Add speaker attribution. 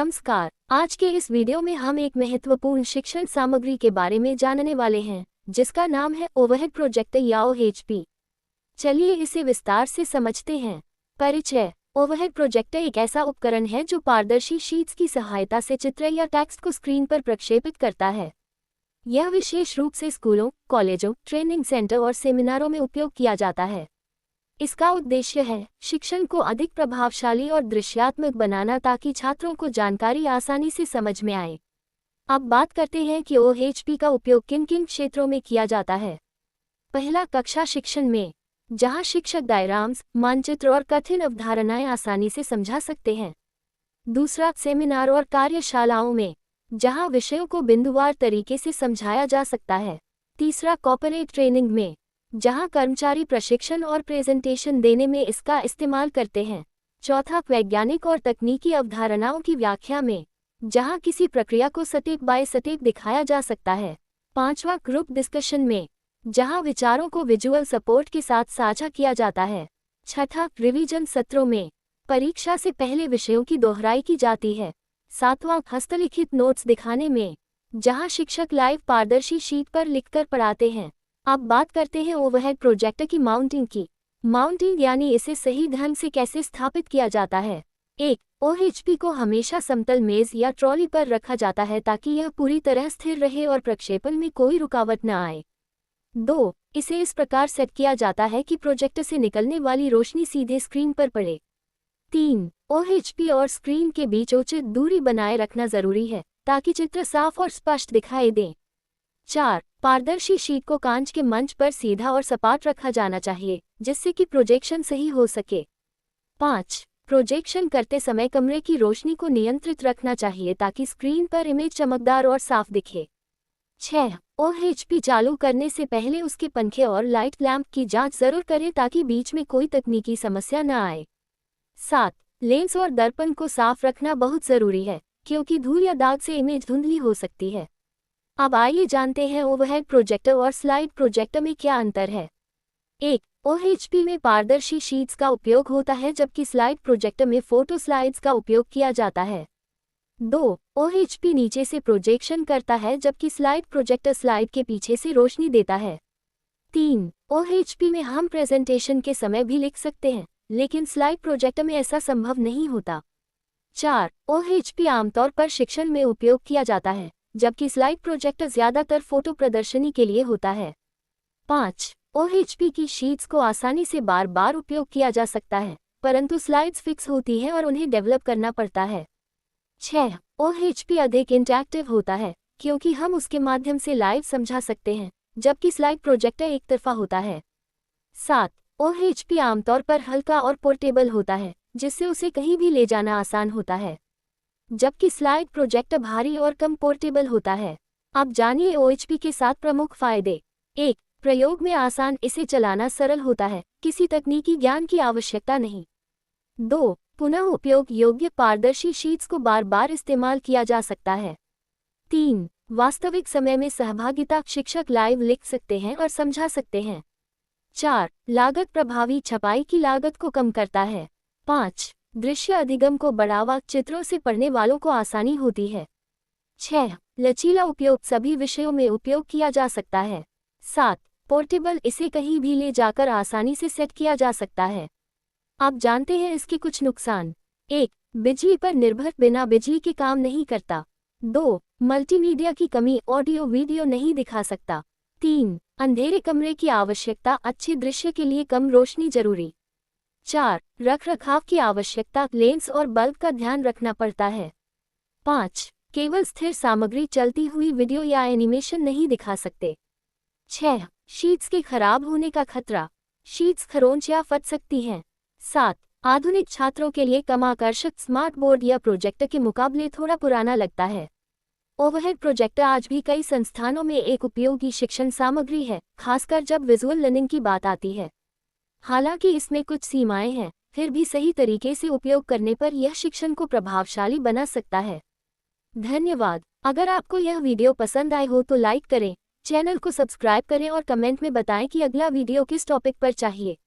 Speaker 1: नमस्कार। आज के इस वीडियो में हम एक महत्वपूर्ण शिक्षण सामग्री के बारे में जानने वाले हैं, जिसका नाम है ओवरहेड प्रोजेक्टर या OHP। चलिए इसे विस्तार से समझते हैं। परिचय। ओवरहेड प्रोजेक्टर एक ऐसा उपकरण है जो पारदर्शी शीट्स की सहायता से चित्र या टेक्स्ट को स्क्रीन पर प्रक्षेपित करता है। यह विशेष रूप से स्कूलों, कॉलेजों, ट्रेनिंग सेंटर और सेमिनारों में उपयोग किया जाता है। इसका उद्देश्य है शिक्षण को अधिक प्रभावशाली और दृश्यात्मक बनाना ताकि छात्रों को जानकारी आसानी से समझ में आए। अब बात करते हैं कि OHP का उपयोग किन किन क्षेत्रों में किया जाता है। पहला, कक्षा शिक्षण में, जहां शिक्षक डायग्राम्स, मानचित्र और कठिन अवधारणाएं आसानी से समझा सकते हैं। दूसरा, सेमिनार और कार्यशालाओं में, जहां विषयों को बिंदुवार तरीके से समझाया जा सकता है। तीसरा, कॉर्पोरेट ट्रेनिंग में, जहां कर्मचारी प्रशिक्षण और प्रेजेंटेशन देने में इसका इस्तेमाल करते हैं। चौथा, वैज्ञानिक और तकनीकी अवधारणाओं की व्याख्या में, जहां किसी प्रक्रिया को स्टेप बाय स्टेप दिखाया जा सकता है। पांचवा, ग्रुप डिस्कशन में, जहां विचारों को विजुअल सपोर्ट के साथ साझा किया जाता है। छठा, रिवीजन सत्रों में, परीक्षा से पहले विषयों की दोहराई की जाती है। सातवां, हस्तलिखित नोट्स दिखाने में, जहां शिक्षक लाइव पारदर्शी शीट पर लिखकर पढ़ाते हैं। अब बात करते हैं ओवरहेड प्रोजेक्टर की माउंटिंग की। माउंटिंग यानी इसे सही ढंग से कैसे स्थापित किया जाता है। 1. OHP को हमेशा समतल मेज या ट्रॉली पर रखा जाता है ताकि यह पूरी तरह स्थिर रहे और प्रक्षेपण में कोई रुकावट न आए। 2. इसे इस प्रकार सेट किया जाता है कि प्रोजेक्टर से निकलने वाली रोशनी सीधे स्क्रीन पर पड़े। 3. OHP और स्क्रीन के बीच उचित दूरी बनाए रखना जरूरी है ताकि चित्र साफ और स्पष्ट दिखाई दे। 4. पारदर्शी शीट को कांच के मंच पर सीधा और सपाट रखा जाना चाहिए, जिससे कि प्रोजेक्शन सही हो सके। 5. प्रोजेक्शन करते समय कमरे की रोशनी को नियंत्रित रखना चाहिए ताकि स्क्रीन पर इमेज चमकदार और साफ दिखे। 6. OHP चालू करने से पहले उसके पंखे और लाइट लैंप की जांच जरूर करें ताकि बीच में कोई तकनीकी समस्या न आए। 7. लेंस और दर्पण को साफ रखना बहुत जरूरी है, क्योंकि धूल या दाग से इमेज धुंधली हो सकती है। अब आइए जानते हैं ओवरहेड प्रोजेक्टर और स्लाइड प्रोजेक्टर में क्या अंतर है। 1. OHP में पारदर्शी शीट्स का उपयोग होता है जबकि स्लाइड प्रोजेक्टर में फोटो स्लाइड्स का उपयोग किया जाता है। 2. OHP नीचे से प्रोजेक्शन करता है जबकि स्लाइड प्रोजेक्टर स्लाइड के पीछे से रोशनी देता है। 3. OHP में हम प्रेजेंटेशन के समय भी लिख सकते हैं, लेकिन स्लाइड प्रोजेक्टर में ऐसा संभव नहीं होता। 4. OHP आमतौर पर शिक्षण में उपयोग किया जाता है, जबकि स्लाइड प्रोजेक्टर ज्यादातर फोटो प्रदर्शनी के लिए होता है। 5. OHP की शीट्स को आसानी से बार बार उपयोग किया जा सकता है, परंतु स्लाइड्स फिक्स होती हैं और उन्हें डेवलप करना पड़ता है। 6. OHP अधिक इंटरैक्टिव होता है, क्योंकि हम उसके माध्यम से लाइव समझा सकते हैं, जबकि स्लाइड प्रोजेक्टर एक तरफा होता है। 7. OHP आमतौर पर हल्का और पोर्टेबल होता है, जिससे उसे कहीं भी ले जाना आसान होता है, जबकि स्लाइड प्रोजेक्टर भारी और कम पोर्टेबल होता है। अब जानिए OHP के 7 प्रमुख फायदे। 1. प्रयोग में आसान, इसे चलाना सरल होता है, किसी तकनीकी ज्ञान की आवश्यकता नहीं। 2. पुनः उपयोग योग्य, पारदर्शी शीट्स को बार बार इस्तेमाल किया जा सकता है। 3. वास्तविक समय में सहभागिता, शिक्षक लाइव लिख सकते हैं और समझा सकते हैं। 4. लागत प्रभावी, छपाई की लागत को कम करता है। 5. दृश्य अधिगम को बढ़ावा, चित्रों से पढ़ने वालों को आसानी होती है। 6. लचीला उपयोग, सभी विषयों में उपयोग किया जा सकता है। 7. पोर्टेबल, इसे कहीं भी ले जाकर आसानी से सेट किया जा सकता है। अब जानते हैं इसके कुछ नुकसान। 1. बिजली पर निर्भर, बिना बिजली के काम नहीं करता। 2. मल्टीमीडिया की कमी, ऑडियो वीडियो नहीं दिखा सकता। 3. अंधेरे कमरे की आवश्यकता, अच्छे दृश्य के लिए कम रोशनी जरूरी। 4. रखरखाव की आवश्यकता, लेंस और बल्ब का ध्यान रखना पड़ता है। 5. केवल स्थिर सामग्री, चलती हुई वीडियो या एनिमेशन नहीं दिखा सकते। 6. शीट्स के खराब होने का खतरा, शीट्स खरोंच या फट सकती हैं। 7. आधुनिक छात्रों के लिए कम आकर्षक, स्मार्ट बोर्ड या प्रोजेक्टर के मुकाबले थोड़ा पुराना लगता है। ओवरहेड प्रोजेक्टर आज भी कई संस्थानों में एक उपयोगी शिक्षण सामग्री है, खासकर जब विजुअल लर्निंग की बात आती है। हालांकि इसमें कुछ सीमाएं हैं, फिर भी सही तरीके से उपयोग करने पर यह शिक्षण को प्रभावशाली बना सकता है। धन्यवाद। अगर आपको यह वीडियो पसंद आए हो तो लाइक करें, चैनल को सब्सक्राइब करें और कमेंट में बताएं कि अगला वीडियो किस टॉपिक पर चाहिए।